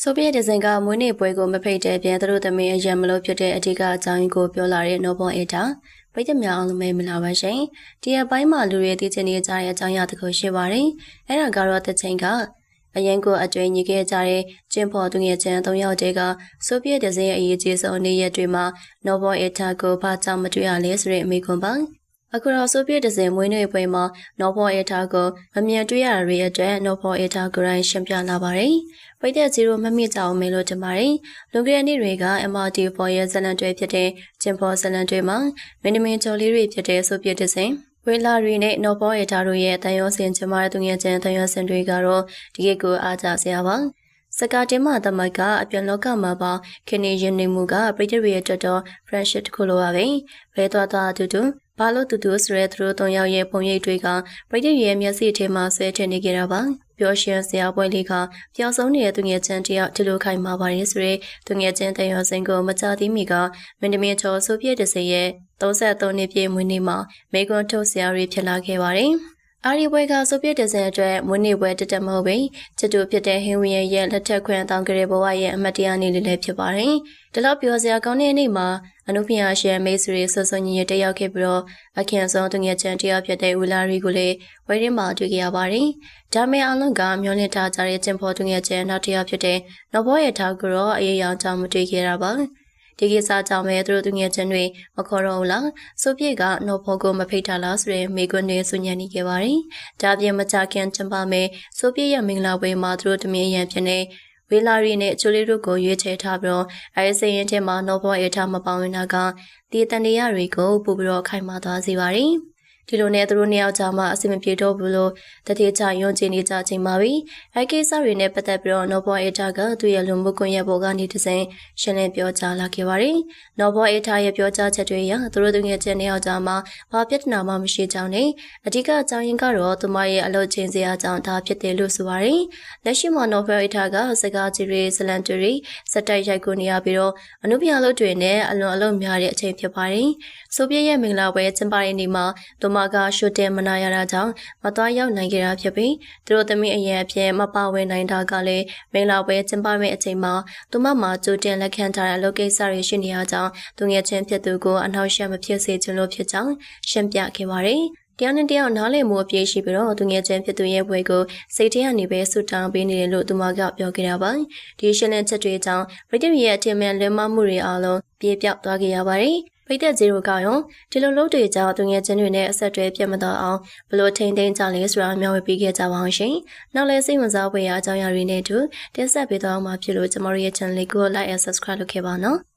ဆိုဗီယက်ဒီဇိုင်ကမွေးနေ့ပွဲကိုမဖိတ်တဲ့ပြင်သူတို့သမီးအရံမလို့ဖြစ်တဲ့အထက်ကအကြောင်းရင်းကိုပြောလာတဲ့နော်ဘောအေတာပိတ်တများအောင်လို့မင်္ဂလာပါရှင်။ဒီအပိုင်းမှာလူတွေသိချင်နေကြတဲ့အကြောင်းအရာတစ်ခုရှိပါတယ်။အဲ့ဒါကတော့တချိန်ကအရင်ကအတွေ့ညီခဲ့ကြတဲ့ကျင်းဖော်သူငယ်ချင်း၃ယောက်တည်းကဆိုဗီယက်ဒီဇိုင်ရဲ့အရေးကြီးဆုံးနေ့ရက်တွေမှာနော်ဘောအေတာကိုဘာကြောင့်မတွေ့ရလဲဆိုတဲ့အမေခွန်ပါ။အခုတော့ဆိုဗီယက်ဒီဇိုင်မွေးနေ့ပွဲမှာနော်ဘောအေတာကိုမမြင်တွေ့ရတဲ့အတွက်နော်ဘောအေတာကိုယ်တိုင်ရှင်းပြလာပါတယ်။ပိတ်တဲ့0မမိကြအောင်မေလို့တင်ပါတယ်။လွန်ခဲ့တဲ့နေ့တွေက MRT4 ရဲ့ဇလန်တွေဖြစ်တဲ့ကျင်းဖော်ဇလန်တွေမှာမင်းသမီးကျော်လေးတွေဖြစ်တဲ့ဆိုဗီယက်ဒီဇိုင်ဝေလာရီနဲ့နော်ဘောအေတာတို့ရဲ့တန်ရုံးစင်ကျမတဲ့သူငယ်ချင်းတန်ရုံးစင်တွေကတော့ဒီကိကိုအားကြစရာပါ။စကားတင်မှသမတ်ကအပြန်လောကမှာပါခင်နေရင်နေမှုကပြည်သူရဲ့တော်တော် friendship တစ်ခုလိုပါပဲ။ဘဲသွားအတူတူဘာလို့တူတူဆိုရဲသူတို့၃ယောက်ရဲ့ပုံရိပ်တွေကပြည်သူရဲ့မျက်စိထဲမှာဆွဲထင်နေကြတာပါ။ပျော်ရွှင်စရာပွဲလေးကပျော်ဆုံးနေတဲ့သူငယ်ချင်းတယောက်ဒီလိုခိုင်မာပါတယ်ဆိုရဲသူငယ်ချင်းတန်ရုံးစင်ကိုမကြသေးမီကမင်းသမီးချောဆိုဗီယက်ဒီဇိုင်ရဲ့33နှစ်ပြည့်မွေးနေ့မှာမေကွန်ထုတ်စရာတွေဖြစ်လာခဲ့ပါတယ်။အာရီပွဲကဆိုဗီယက်ဒီဇိုင်အတွက်မွေးနေ့ပွဲတက်မဟုတ်ပဲချစ်တူဖြစ်တဲ့ဟင်ဝီရဲ့လက်ထက်ခွင့်တောင်းကြတဲ့ဘဝရဲ့အမတ်တရားနေ့လေးလည်းဖြစ်ပါတယ်။ဒီလောက်ပြောစရာကောင်းတဲ့နေ့မှာအနုပညာရှင်မိတ်ဆွေဆွဆွညီညီတက်ရောက်ခဲ့ပြီးတော့အခင်းဆုံးသူငယ်ချင်းတယောက်ဖြစ်တဲ့ဝီလာရီကိုလည်းဝိုင်းရင်းမှာတွေ့ကြရပါတယ်။ဒါမဲ့အလုံးကမျောလင့်ထားကြတဲ့ကျင်ဖော်သူငယ်ချင်းနောက်တယောက်ဖြစ်တဲ့နော်ဘောရဲ့ထားကိုတော့အရေးရောင်ကြောင့်မတွေ့ခဲ့တာပါ။ဒီကိစ္စကြောင့်ပဲသူတို့သူငယ်ချင်းတွေမခေါ်တော့ဘူးလားဆိုပြည့်ကနော်ဖောကိုမဖိတ်ထားလားဆိုရင်မိကွန်းတွေဆွညံနေခဲ့ပါတယ်။ဒါပြင်မကြခင်ကျင်းပမယ်ဆိုပြည့်ရဲ့မင်္ဂလာပွဲမှာသူတို့တမင်ရန်ဖြစ်နေဝေလာရီနဲ့ချိုလေးတို့ကိုရွေးချယ်ထားပြီးတော့အဲဒီစရင်ထဲမှာနော်ဘောအေထားမပေါဝင်တာကဒီတန်တရားတွေကိုပို့ပြီးတော့ခိုင်မာသွားစေပါတယ်။ဒီလိုနဲ့သူတို့နှစ်ယောက်ကြားမှာအဆင်မပြေတော့ဘူးလို့တတိယယုံကြည်နေကြချိန်မှာပဲအဲကိစ္စတွေနဲ့ပတ်သက်ပြီးတော့နော်ဘောအေတာကသူ့ရဲ့လူမှုကွန်ရက်ပေါ်ကနေတစဉ်ရှင်းလင်းပြောကြားလာခဲ့ပါတယ်။နော်ဘောအေတာရဲ့ပြောကြားချက်တွေအရသူတို့သူငယ်ချင်းနှစ်ယောက်ကြားမှာဘာပြဿနာမှမရှိကြောင်းနဲ့အဓိကအကြောင်းရင်းကတော့သူမရဲ့အလုပ်ချင်းစရာကြောင့်ဒါဖြစ်တယ်လို့ဆိုပါတယ်။လက်ရှိမှာနော်ဘောအေတာကစကားကြီးတွေဇလန်တွေစက်တိုက်ရိုက်ကိုနေရပြီးတော့အနုပညာလုပ်တွေနဲ့အလွန်အလုံးများတဲ့အချိန်ဖြစ်ပါတယ်။ဆိုဗီယက်ရဲ့မင်္ဂလာပွဲကျင်းပတဲ့နေ့မှာသူမကရှုတင်မနာရတာကြောင့်မသွားရောက်နိုင်ကြတာဖြစ်ပြီးသူတို့သမီးအရင်အဖြစ်မပါဝင်နိုင်တာကလည်းမင်္ဂလာပွဲကျင်းပမယ့်အချိန်မှာသူမမှာကြိုတင်လက်ခံထားတဲ့အလုပ်ကိစ္စတွေရှိနေရကြောင်းသူငယ်ချင်းဖြစ်သူကိုအနှောက်အယှက်မဖြစ်စေချင်လို့ဖြစ်ကြောင်းရှင်းပြခဲ့ပါတယ်။တရားနဲ့တရားနားလည်မှုအပြည့်ရှိပြီးတော့သူငယ်ချင်းဖြစ်သူရဲ့ဘွဲကိုစိတ်ထဲကနေပဲဆူတောင်းပေးနေတယ်လို့သူမကပြောခဲ့တာပါ။ဒီရှင်းလင်းချက်တွေကြောင့်ဗြိတိန်ရဲ့အထင်မှန်လွန်မှားမှုတွေအားလုံးပြေပြောက်သွားခဲ့ရပါတယ်။ပိတ်တဲ့0ကရောဒီလိုလုပ်တွေကြောင့်သူငယ်ချင်းတွေနဲ့အဆက်အသွယ်ပြတ်မသွားအောင်ဘလို့ထိန်သိမ်းကြလဲဆိုတာမျှဝေပေးခဲ့ကြပါအောင်ရှင်။နောက်လည်းစိတ်ဝင်စားဖွယ်ရာအကြောင်းအရာတွေနဲ့အတူတင်ဆက်ပေးသွားမှာဖြစ်လို့ကျွန်တော်ရဲ့ channel လေးကို like and subscribe လုပ်ခဲ့ပါနော်။